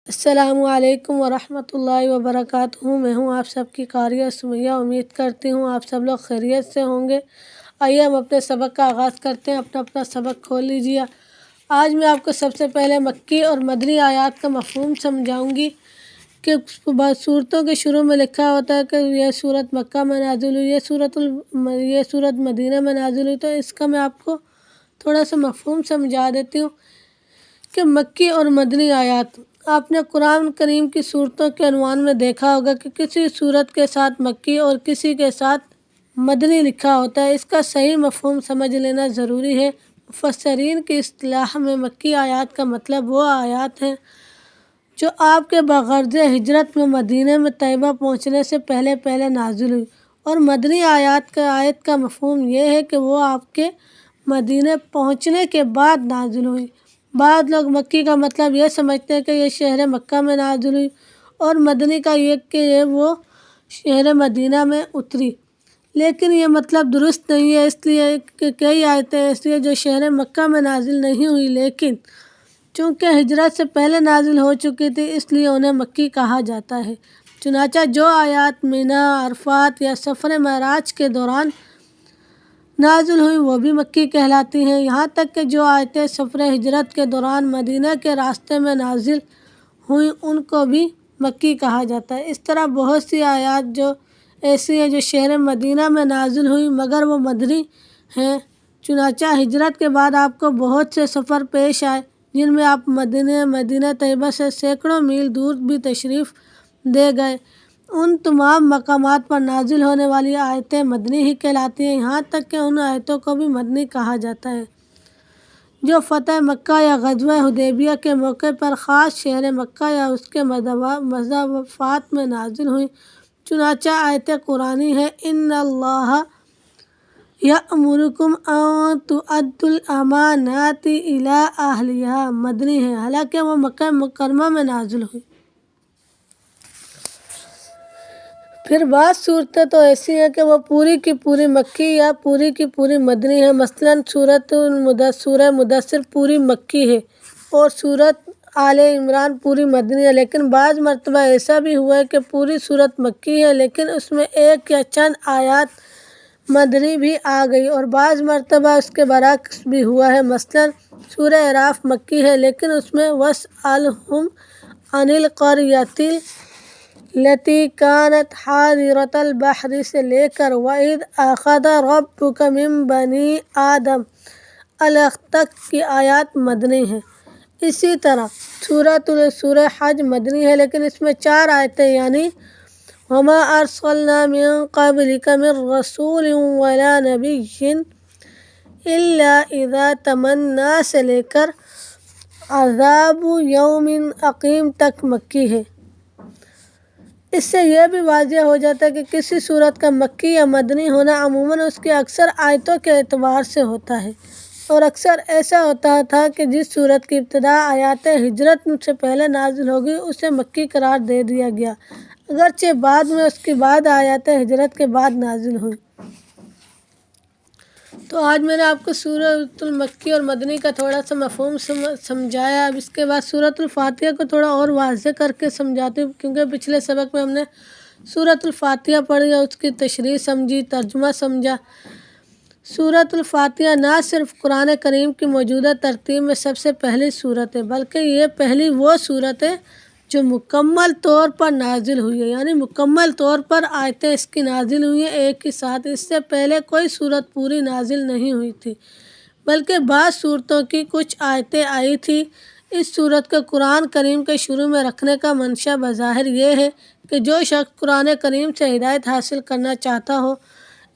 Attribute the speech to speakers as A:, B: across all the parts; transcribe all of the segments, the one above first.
A: السلام علیکم ورحمۃ اللہ وبرکاتہ۔ میں ہوں آپ سب کی قاریہ سمیہ۔ امید کرتی ہوں آپ سب لوگ خیریت سے ہوں گے۔ آئیے ہم اپنے سبق کا آغاز کرتے ہیں۔ اپنا سبق کھول لیجیے۔ آج میں آپ کو سب سے پہلے مکی اور مدنی آیات کا مفہوم سمجھاؤں گی کہ صورتوں کے شروع میں لکھا ہوتا ہے کہ یہ صورت مکہ میں نازل ہوئی، یہ صورت مدینہ میں نازل ہوئی، تو اس کا میں آپ کو تھوڑا سا مفہوم سمجھا دیتی ہوں کہ مکی اور مدنی آیات۔ آپ نے قرآن کریم کی صورتوں کے عنوان میں دیکھا ہوگا کہ کسی صورت کے ساتھ مکی اور کسی کے ساتھ مدنی لکھا ہوتا ہے۔ اس کا صحیح مفہوم سمجھ لینا ضروری ہے۔ مفسرین کی اصطلاح میں مکی آیات کا مطلب وہ آیات ہیں جو آپ کے بغرض ہجرت میں مدینہ میں طیبہ پہنچنے سے پہلے نازل ہوئی، اور مدنی آیت کا مفہوم یہ ہے کہ وہ آپ کے مدینہ پہنچنے کے بعد نازل ہوئی۔ بعض لوگ مکی کا مطلب یہ سمجھتے ہیں کہ یہ شہر مکہ میں نازل ہوئی، اور مدنی کا یہ کہ وہ شہر مدینہ میں اتری، لیکن یہ مطلب درست نہیں ہے، اس لیے کہ کئی آیتیں ایسی ہیں جو شہر مکہ میں نازل نہیں ہوئی، لیکن چونکہ ہجرت سے پہلے نازل ہو چکی تھی اس لیے انہیں مکی کہا جاتا ہے۔ چنانچہ جو آیات مینا، عرفات یا سفر معراج کے دوران نازل ہوئی وہ بھی مکی کہلاتی ہیں، یہاں تک کہ جو آیتیں سفر ہجرت کے دوران مدینہ کے راستے میں نازل ہوئیں ان کو بھی مکی کہا جاتا ہے۔ اس طرح بہت سی آیات جو ایسی ہیں جو شہر مدینہ میں نازل ہوئی مگر وہ مدنی ہیں۔ چنانچہ ہجرت کے بعد آپ کو بہت سے سفر پیش آئے جن میں آپ مدینہ طیبہ سے سینکڑوں میل دور بھی تشریف دے گئے۔ ان تمام مقامات پر نازل ہونے والی آیتیں مدنی ہی کہلاتی ہیں، یہاں تک کہ ان آیتوں کو بھی مدنی کہا جاتا ہے جو فتح مکہ یا غزوہ حدیبیہ کے موقع پر خاص شہر مکہ یا اس کے مضافات میں نازل ہوئیں۔ چنانچہ آیت قرآنی ہے ان اللہ یأمرکم ان تؤدوا الامانات الی اہلہا، مدنی ہے، حالانکہ وہ مکہ مکرمہ میں نازل ہوئی۔ پھر بعض صورتیں تو ایسی ہیں کہ وہ پوری کی پوری مکی یا پوری کی پوری مدنی ہیں، مثلاً سورہ مدثر پوری مکی ہے اور سورۃ آل عمران پوری مدنی ہے، لیکن بعض مرتبہ ایسا بھی ہوا ہے کہ پوری سورت مکی ہے لیکن اس میں ایک یا چند آیات مدنی بھی آ گئی، اور بعض مرتبہ اس کے برعکس بھی ہوا ہے، مثلاً سورہ اعراف مکی ہے لیکن اس میں وَاسْأَلْهُمْ عَنِ الْقَرْيَةِ الَّتِي كَانَتْ حَاضِرَةَ الْبَحْرِ سے لے کر وَإِذْ أَخَذَ رَبُّكَ مِنْ بَنِي آدَمَ تک کی آیات مدنی ہیں۔ اسی طرح سورہ حج مدنی ہے لیکن اس میں 4 آیتیں یعنی وَمَا أَرْسَلْنَا مِن قَبْلِكَ مِن رَّسُولٍ وَلَا نَبِيٍّ إِلَّا إِذَا تَمَنَّىٰ سے لے کر عذاب یوم عقیم تک مکی ہے۔ اس سے یہ بھی واضح ہو جاتا ہے کہ کسی صورت کا مکی یا مدنی ہونا عموماً اس کی اکثر آیتوں کے اعتبار سے ہوتا ہے، اور اکثر ایسا ہوتا تھا کہ جس صورت کی ابتدا آیات ہجرت سے پہلے نازل ہوگی اسے مکی قرار دے دیا گیا، اگرچہ بعد میں اس کی بعد آیات ہجرت کے بعد نازل ہوئی۔ تو آج میں نے آپ کو سورۃ المکی اور مدنی کا تھوڑا سا مفہوم سمجھایا۔ اب اس کے بعد سورۃ الفاتحہ کو تھوڑا اور واضح کر کے سمجھاتی ہوں، کیونکہ پچھلے سبق میں ہم نے سورۃ الفاتحہ پڑھی اور اس کی تشریح سمجھی، ترجمہ سمجھا۔ سورۃ الفاتحہ نہ صرف قرآن کریم کی موجودہ ترتیب میں سب سے پہلی سورت ہے بلکہ یہ پہلی وہ سورت ہے جو مکمل طور پر نازل ہوئی ہے، یعنی مکمل طور پر آیتیں اس کی نازل ہوئی ہیں ایک ہی ساتھ۔ اس سے پہلے کوئی سورت پوری نازل نہیں ہوئی تھی بلکہ بعض سورتوں کی کچھ آیتیں آئی تھی۔ اس سورت کو قرآن کریم کے شروع میں رکھنے کا منشا بظاہر یہ ہے کہ جو شخص قرآن کریم سے ہدایت حاصل کرنا چاہتا ہو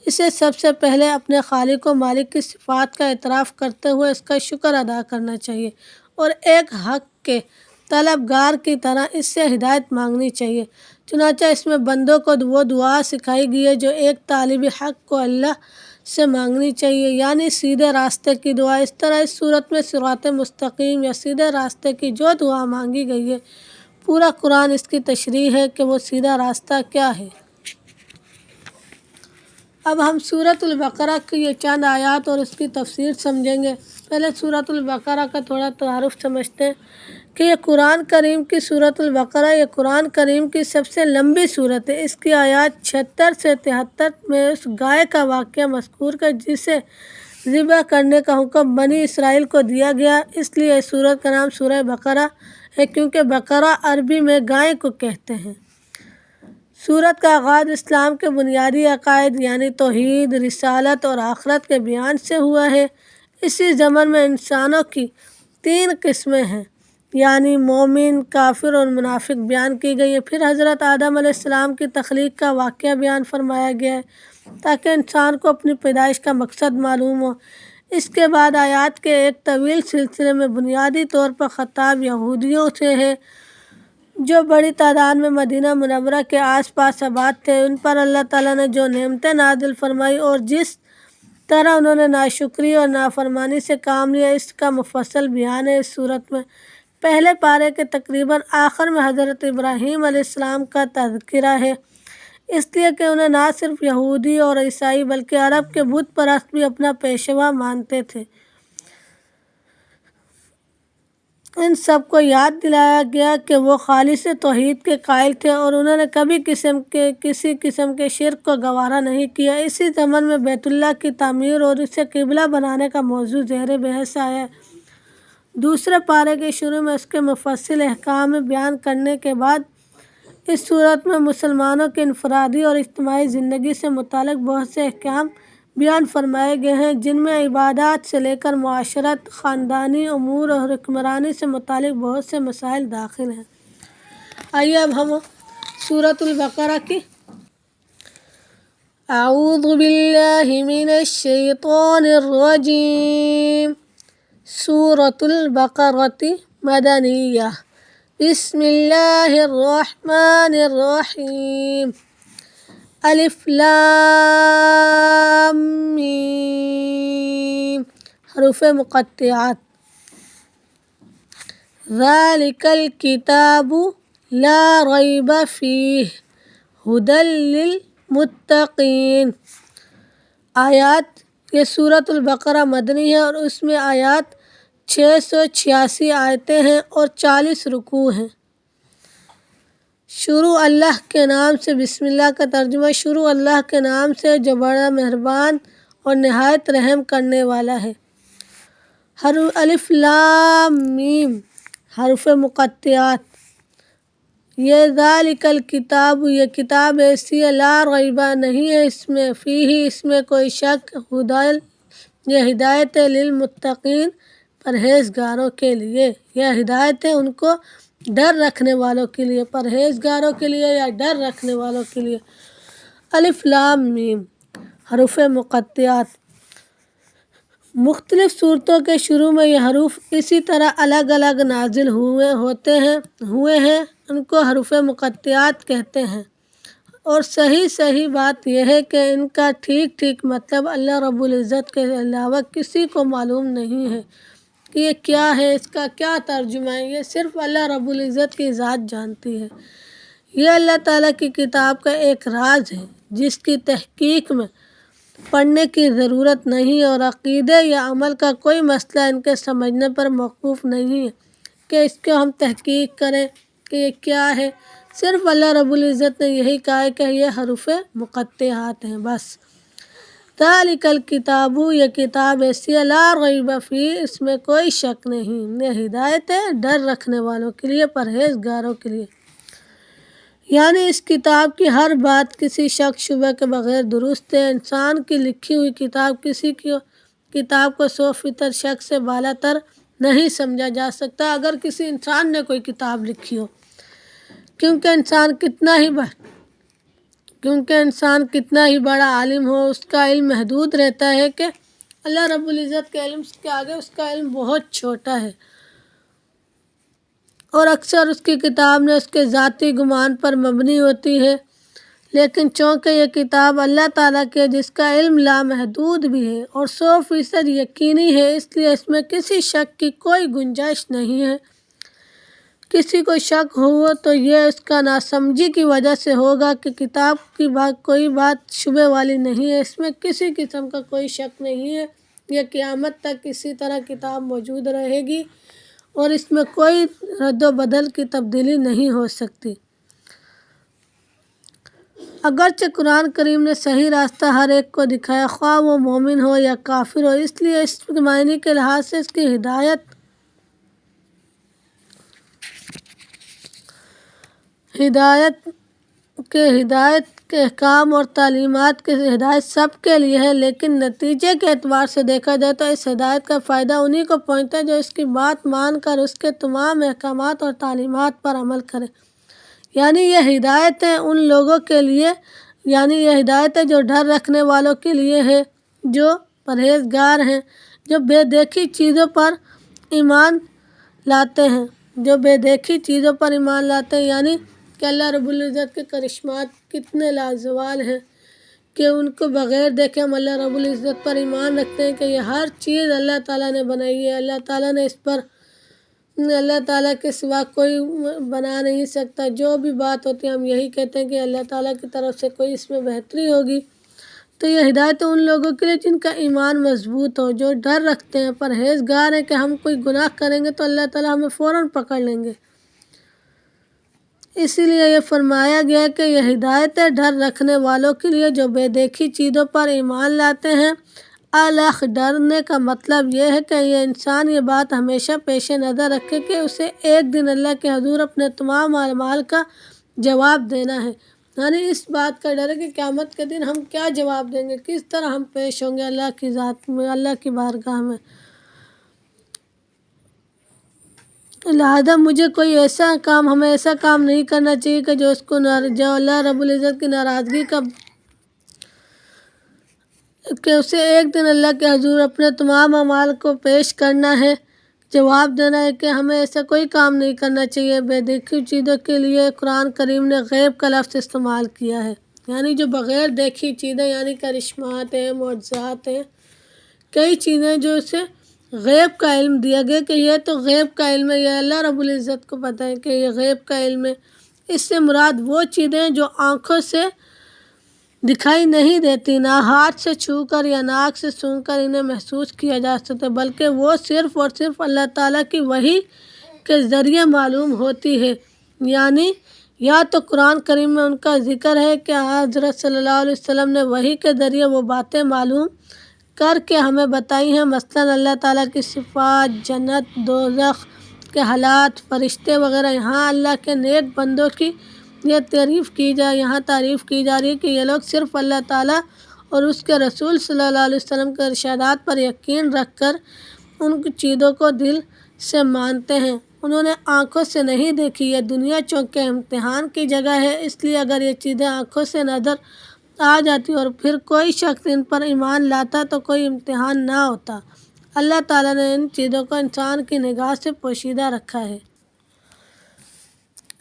A: اسے سب سے پہلے اپنے خالق و مالک کی صفات کا اعتراف کرتے ہوئے اس کا شکر ادا کرنا چاہیے، اور ایک حق کے طلبگار کی طرح اس سے ہدایت مانگنی چاہیے۔ چنانچہ اس میں بندوں کو وہ دعا سکھائی گئی ہے جو ایک طالب حق کو اللہ سے مانگنی چاہیے، یعنی سیدھے راستے کی دعا۔ اس طرح اس صورت میں صراط مستقیم یا سیدھے راستے کی جو دعا مانگی گئی ہے پورا قرآن اس کی تشریح ہے کہ وہ سیدھا راستہ کیا ہے۔ اب ہم سورۃ البقرہ کی یہ چند آیات اور اس کی تفسیر سمجھیں گے۔ پہلے سورۃ البقرہ کا تھوڑا تعارف سمجھتے ہیں کہ یہ قرآن کریم کی سورۃ البقرہ یہ قرآن کریم کی سب سے لمبی سورت ہے۔ اس کی آیات 76 سے 73 میں اس گائے کا واقعہ مذکور ہے جسے ذبح کرنے کا حکم بنی اسرائیل کو دیا گیا۔ اس لیے اس سورت کا نام سورہ بقرہ ہے، کیونکہ بقرہ عربی میں گائے کو کہتے ہیں۔ سورت کا آغاز اسلام کے بنیادی عقائد یعنی توحید، رسالت اور آخرت کے بیان سے ہوا ہے۔ اسی زمن میں انسانوں کی 3 قسمیں ہیں، یعنی مومن، کافر اور منافق بیان کی گئی ہے۔ پھر حضرت آدم علیہ السلام کی تخلیق کا واقعہ بیان فرمایا گیا ہے تاکہ انسان کو اپنی پیدائش کا مقصد معلوم ہو۔ اس کے بعد آیات کے ایک طویل سلسلے میں بنیادی طور پر خطاب یہودیوں سے ہے جو بڑی تعداد میں مدینہ منورہ کے آس پاس آباد تھے۔ ان پر اللہ تعالیٰ نے جو نعمتیں نازل فرمائی اور جس طرح انہوں نے ناشکری اور نافرمانی سے کام لیا، اس کا مفصل بیان ہے۔ اس صورت میں پہلے پارے کے تقریباً آخر میں حضرت ابراہیم علیہ السلام کا تذکرہ ہے، اس لیے کہ انہیں نہ صرف یہودی اور عیسائی بلکہ عرب کے بت پرست بھی اپنا پیشوا مانتے تھے۔ ان سب کو یاد دلایا گیا کہ وہ خالص توحید کے قائل تھے اور انہوں نے کبھی کسی قسم کے شرک کو گوارا نہیں کیا۔ اسی زمن میں بیت اللہ کی تعمیر اور اسے قبلہ بنانے کا موضوع زیر بحث آیا۔ دوسرے پارے کے شروع میں اس کے مفصل احکام بیان کرنے کے بعد اس صورت میں مسلمانوں کی انفرادی اور اجتماعی زندگی سے متعلق بہت سے احکام بیان فرمائے گئے ہیں، جن میں عبادات سے لے کر معاشرت، خاندانی امور اور حکمرانی سے متعلق بہت سے مسائل داخل ہیں۔ آئیے اب ہم سورۃ البقرہ کی اعوذ باللہ من الشیطان الرجیم سورۃ البقرۃ مدنیہ بسم اللہ الرحمن الرحیم الف لام میم حروف مقطعات ذالک الکتاب لا ریب فیہ ھدی للمتقین۔ آیات یہ سورۃ البقرہ مدنی ہے اور اس میں آیات 686 آیتیں ہیں اور 40 رکوع ہیں۔ شروع اللہ کے نام سے، بسم اللہ کا ترجمہ شروع اللہ کے نام سے جو بڑا مہربان اور نہایت رحم کرنے والا ہے۔ الف لام میم حروف مقطعات، یہ ذالک الکتاب یہ کتاب ایسی ہے، لا ریب نہیں ہے اس میں، فیہ اس میں کوئی شک، ھدی یہ ہدایت ہے، للمتقین پرہیزگاروں کے لیے، یہ ہدایت ہے ان کو ڈر رکھنے والوں کے لیے، پرہیزگاروں کے لیے یا ڈر رکھنے والوں کے لیے۔ الف لام میم حروف مقطعات، مختلف صورتوں کے شروع میں یہ حروف اسی طرح الگ الگ نازل ہوئے ہیں، ان کو حروف مقطعات کہتے ہیں، اور صحیح بات یہ ہے کہ ان کا ٹھیک مطلب اللہ رب العزت کے علاوہ کسی کو معلوم نہیں ہے کہ یہ کیا ہے، اس کا کیا ترجمہ ہے، یہ صرف اللہ رب العزت کی ذات جانتی ہے۔ یہ اللہ تعالیٰ کی کتاب کا ایک راز ہے جس کی تحقیق میں پڑھنے کی ضرورت نہیں اور عقیدے یا عمل کا کوئی مسئلہ ان کے سمجھنے پر موقوف نہیں ہے کہ اس کو ہم تحقیق کریں کہ یہ کیا ہے۔ صرف اللہ رب العزت نے یہی کہا ہے کہ یہ حروف مقطعات ہیں بس۔ ذالک الکتاب یہ کتاب ایسی ہے، لا ریب فیہ اس میں کوئی شک نہیں، یہ ہدایت ہے ڈر رکھنے والوں کے لیے، پرہیزگاروں کے لیے۔ یعنی اس کتاب کی ہر بات کسی شک شبہ کے بغیر درست ہے۔ انسان کی لکھی ہوئی کتاب کسی کی کتاب کو 100% شک سے بالا تر نہیں سمجھا جا سکتا اگر کسی انسان نے کوئی کتاب لکھی ہو، کیونکہ انسان کتنا ہی بڑا عالم ہو، اس کا علم محدود رہتا ہے کہ اللہ رب العزت کے علم کے آگے اس کا علم بہت چھوٹا ہے، اور اکثر اس کی کتاب نے اس کے ذاتی گمان پر مبنی ہوتی ہے۔ لیکن چونکہ یہ کتاب اللہ تعالیٰ کی ہے جس کا علم لامحدود بھی ہے اور 100% یقینی ہے، اس لیے اس میں کسی شک کی کوئی گنجائش نہیں ہے۔ کسی کو شک ہو تو یہ اس کا ناسمجھی کی وجہ سے ہوگا کہ کتاب کی کوئی بات شبہ والی نہیں ہے، اس میں کسی قسم کا کوئی شک نہیں ہے، یہ قیامت تک اسی طرح کتاب موجود رہے گی اور اس میں کوئی رد و بدل کی تبدیلی نہیں ہو سکتی۔ اگرچہ قرآن کریم نے صحیح راستہ ہر ایک کو دکھایا، خواہ وہ مومن ہو یا کافر ہو، اس لیے اس کے معنی کے لحاظ سے اس کی ہدایت کے احکام اور تعلیمات کی ہدایت سب کے لیے ہے، لیکن نتیجے کے اعتبار سے دیکھا جائے تو اس ہدایت کا فائدہ انہی کو پہنچتا ہے جو اس کی بات مان کر اس کے تمام احکامات اور تعلیمات پر عمل کرے۔ یعنی یہ ہدایت ہے ان لوگوں کے لیے، یہ ہدایت ہے جو ڈر رکھنے والوں کے لیے ہے، جو پرہیزگار ہیں، جو بے دیکھی چیزوں پر ایمان لاتے ہیں، یعنی کہ اللہ رب العزت کے کرشمات کتنے لازوال ہیں کہ ان کو بغیر دیکھے ہم اللہ رب العزت پر ایمان رکھتے ہیں کہ یہ ہر چیز اللہ تعالیٰ نے بنائی ہے، اللہ تعالیٰ نے اس پر، اللہ تعالیٰ کے سوا کوئی بنا نہیں سکتا۔ جو بھی بات ہوتی ہے ہم یہی کہتے ہیں کہ اللہ تعالیٰ کی طرف سے کوئی اس میں بہتری ہوگی۔ تو یہ ہدایت ان لوگوں کے لیے جن کا ایمان مضبوط ہو، جو ڈر رکھتے ہیں، پرہیزگار ہیں کہ ہم کوئی گناہ کریں گے تو اللہ تعالیٰ ہمیں فوراً پکڑ لیں گے۔ اسی لیے یہ فرمایا گیا کہ یہ ہدایت ہے ڈر رکھنے والوں کے لیے جو بے دیکھی چیزوں پر ایمان لاتے ہیں۔ الخ ڈرنے کا مطلب یہ ہے کہ یہ انسان یہ بات ہمیشہ پیش نظر رکھے کہ اسے ایک دن اللہ کے حضور اپنے تمام اعمال کا جواب دینا ہے، یعنی اس بات کا ڈر ہے کہ قیامت کے دن ہم کیا جواب دیں گے، کس طرح ہم پیش ہوں گے اللہ کی ذات میں، اللہ کی بارگاہ میں۔ لہذا ہمیں ایسا کام نہیں کرنا چاہیے کہ جو اللہ رب العزت کی ناراضگی کا، کہ اسے ایک دن اللہ کے حضور اپنے تمام اعمال کو پیش کرنا ہے، جواب دینا ہے، کہ ہمیں ایسا کوئی کام نہیں کرنا چاہیے۔ بے دیکھی چیزوں کے لیے قرآن کریم نے غیب کا لفظ استعمال کیا ہے، یعنی جو بغیر دیکھی چیزیں، یعنی کرشمات ہیں، معجزات ہیں، کئی چیزیں جو اسے غیب کا علم دیا گیا کہ یہ تو غیب کا علم ہے، یہ اللہ رب العزت کو پتہ ہے کہ یہ غیب کا علم ہے۔ اس سے مراد وہ چیزیں جو آنکھوں سے دکھائی نہیں دیتی، نہ ہاتھ سے چھو کر یا ناک سے سونگھ کر انہیں محسوس کیا جا سکتا، بلکہ وہ صرف اور صرف اللہ تعالیٰ کی وحی کے ذریعے معلوم ہوتی ہے۔ یعنی یا تو قرآن کریم میں ان کا ذکر ہے کہ حضرت صلی اللہ علیہ وسلم نے وحی کے ذریعے وہ باتیں معلوم کر کے ہمیں بتائی ہیں، مثلاً اللہ تعالیٰ کی صفات، جنت، دوزخ کے حالات، فرشتے وغیرہ۔ یہاں اللہ کے نیک بندوں کی یہ تعریف کی رہی ہے کہ یہ لوگ صرف اللہ تعالیٰ اور اس کے رسول صلی اللہ علیہ وسلم کے ارشادات پر یقین رکھ کر ان کی چیزوں کو دل سے مانتے ہیں، انہوں نے آنکھوں سے نہیں دیکھی۔ یہ دنیا چونکہ امتحان کی جگہ ہے، اس لیے اگر یہ چیزیں آنکھوں سے نظر آ جاتی اور پھر کوئی شخص ان پر ایمان لاتا تو کوئی امتحان نہ ہوتا۔ اللہ تعالیٰ نے ان چیزوں کو انسان کی نگاہ سے پوشیدہ رکھا ہے،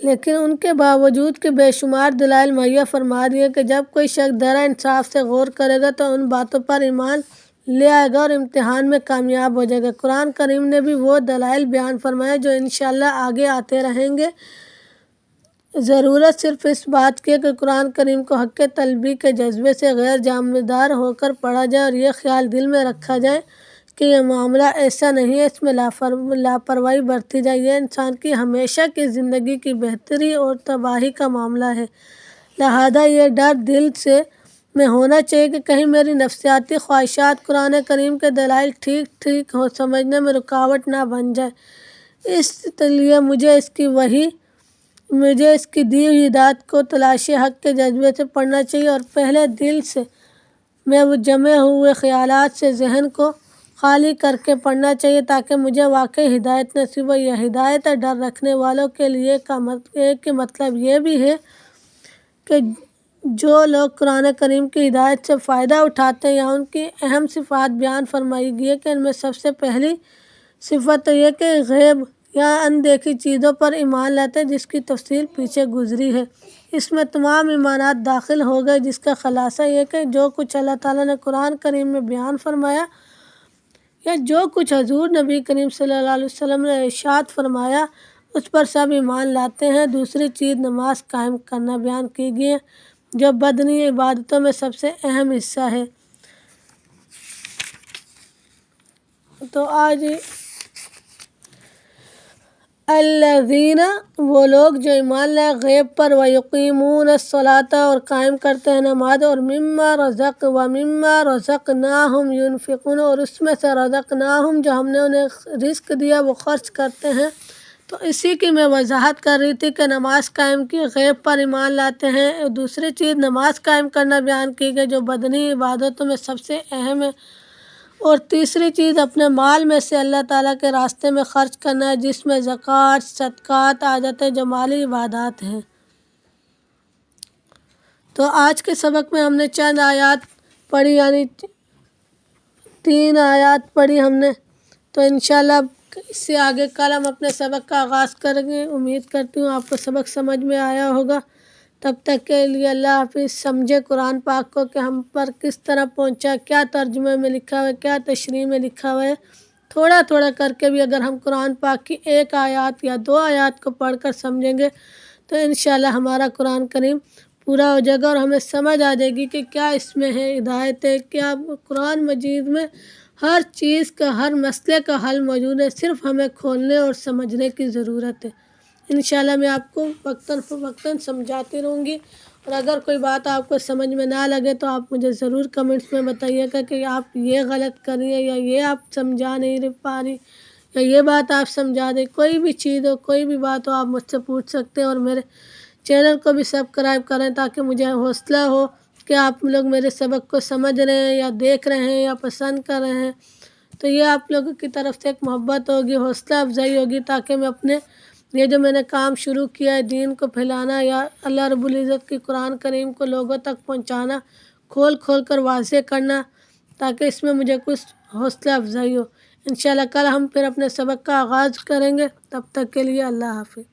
A: لیکن ان کے باوجود کہ بے شمار دلائل مہیا فرما دیے کہ جب کوئی شخص درا انصاف سے غور کرے گا تو ان باتوں پر ایمان لے آئے گا اور امتحان میں کامیاب ہو جائے گا۔ قرآن کریم نے بھی وہ دلائل بیان فرمائے جو انشاءاللہ آگے آتے رہیں گے۔ ضرورت صرف اس بات کی ہے کہ قرآن کریم کو حق طلبی کے جذبے سے غیر جانبدار ہو کر پڑھا جائے اور یہ خیال دل میں رکھا جائے کہ یہ معاملہ ایسا نہیں ہے، اس میں لاپرواہی برتی جائے، یہ انسان کی ہمیشہ کی زندگی کی بہتری اور تباہی کا معاملہ ہے۔ لہذا یہ ڈر دل میں ہونا چاہیے کہ کہیں میری نفسیاتی خواہشات قرآن کریم کے دلائل ٹھیک سمجھنے میں رکاوٹ نہ بن جائے۔ اس لیے مجھے اس کی دی ہوئی ہدایت کو تلاش حق کے جذبے سے پڑھنا چاہیے اور پہلے دل میں وہ جمے ہوئے خیالات سے ذہن کو خالی کر کے پڑھنا چاہیے تاکہ مجھے واقعی ہدایت نصیب ہو۔ یہ ہدایت ہے ڈر رکھنے والوں کے لیے کا مطلب یہ بھی ہے کہ جو لوگ قرآن کریم کی ہدایت سے فائدہ اٹھاتے ہیں، یا ان کی اہم صفات بیان فرمائی گئی ہے کہ ان میں سب سے پہلی صفت تو یہ کہ غیب یا اندیکھی چیزوں پر ایمان لاتے ہیں، جس کی تفصیل پیچھے گزری ہے۔ اس میں تمام ایمانات داخل ہو گئے، جس کا خلاصہ یہ کہ جو کچھ اللہ تعالیٰ نے قرآن کریم میں بیان فرمایا یا جو کچھ حضور نبی کریم صلی اللہ علیہ وسلم نے ارشاد فرمایا اس پر سب ایمان لاتے ہیں۔ دوسری چیز نماز قائم کرنا بیان کی گئی ہے، جو بدنی عبادتوں میں سب سے اہم حصہ ہے۔ تو آج الذین وہ لوگ جو ایمان لائے غیب پر، ویقیمون الصلاۃ اور قائم کرتے ہیں نماز، اور مما رزقناہم ینفقون اور اس میں سے رزقناہم جو ہم نے انہیں رزق دیا وہ خرچ کرتے ہیں۔ تو اسی کی میں وضاحت کر رہی تھی کہ نماز قائم کی، غیب پر ایمان لاتے ہیں۔ دوسری چیز نماز قائم کرنا بیان کی گئی جو بدنی عبادتوں میں سب سے اہم ہے، اور تیسری چیز اپنے مال میں سے اللہ تعالیٰ کے راستے میں خرچ کرنا ہے، جس میں زکوٰۃ، صدقات آ جاتے ہیں جو مالی عبادات ہیں۔ تو آج کے سبق میں ہم نے چند آیات پڑھی، یعنی 3 آیات پڑھی ہم نے، تو انشاءاللہ اس سے آگے کل ہم اپنے سبق کا آغاز کریں گے۔ امید کرتی ہوں آپ کو سبق سمجھ میں آیا ہوگا۔ تب تک کے لیے اللہ حافظ۔ سمجھے قرآن پاک کو کہ ہم پر کس طرح پہنچا، کیا ترجمے میں لکھا ہوا ہے، کیا تشریح میں لکھا ہوا ہے۔ تھوڑا تھوڑا کر کے بھی اگر ہم قرآن پاک کی 1 آیات یا 2 آیات کو پڑھ کر سمجھیں گے تو انشاءاللہ ہمارا قرآن کریم پورا ہو جائے گا، اور ہمیں سمجھ آ جائے گی کہ کیا اس میں ہے ہدایت ہے، کیا قرآن مجید میں ہر چیز کا، ہر مسئلے کا حل موجود ہے، صرف ہمیں کھولنے اور سمجھنے کی ضرورت ہے۔ انشاءاللہ میں آپ کو وقتاً فوقتاً سمجھاتی رہوں گی، اور اگر کوئی بات آپ کو سمجھ میں نہ لگے تو آپ مجھے ضرور کمنٹس میں بتائیے گا کہ آپ یہ غلط کر رہی ہیں، یا یہ آپ سمجھا نہیں پا رہی، یا یہ بات آپ سمجھا دیں۔ کوئی بھی چیز ہو، کوئی بھی بات ہو، آپ مجھ سے پوچھ سکتے ہیں، اور میرے چینل کو بھی سبسکرائب کریں تاکہ مجھے حوصلہ ہو کہ آپ لوگ میرے سبق کو سمجھ رہے ہیں، یا دیکھ رہے ہیں، یا پسند کر رہے ہیں۔ تو یہ آپ لوگوں کی طرف سے ایک محبت ہوگی، حوصلہ افزائی ہوگی، تاکہ میں اپنے یہ جو میں نے کام شروع کیا ہے دین کو پھیلانا، یا اللہ رب العزت کی قرآن کریم کو لوگوں تک پہنچانا، کھول کھول کر واضح کرنا، تاکہ اس میں مجھے کچھ حوصلہ افزائی ہو۔ انشاءاللہ کل ہم پھر اپنے سبق کا آغاز کریں گے، تب تک کے لیے اللہ حافظ۔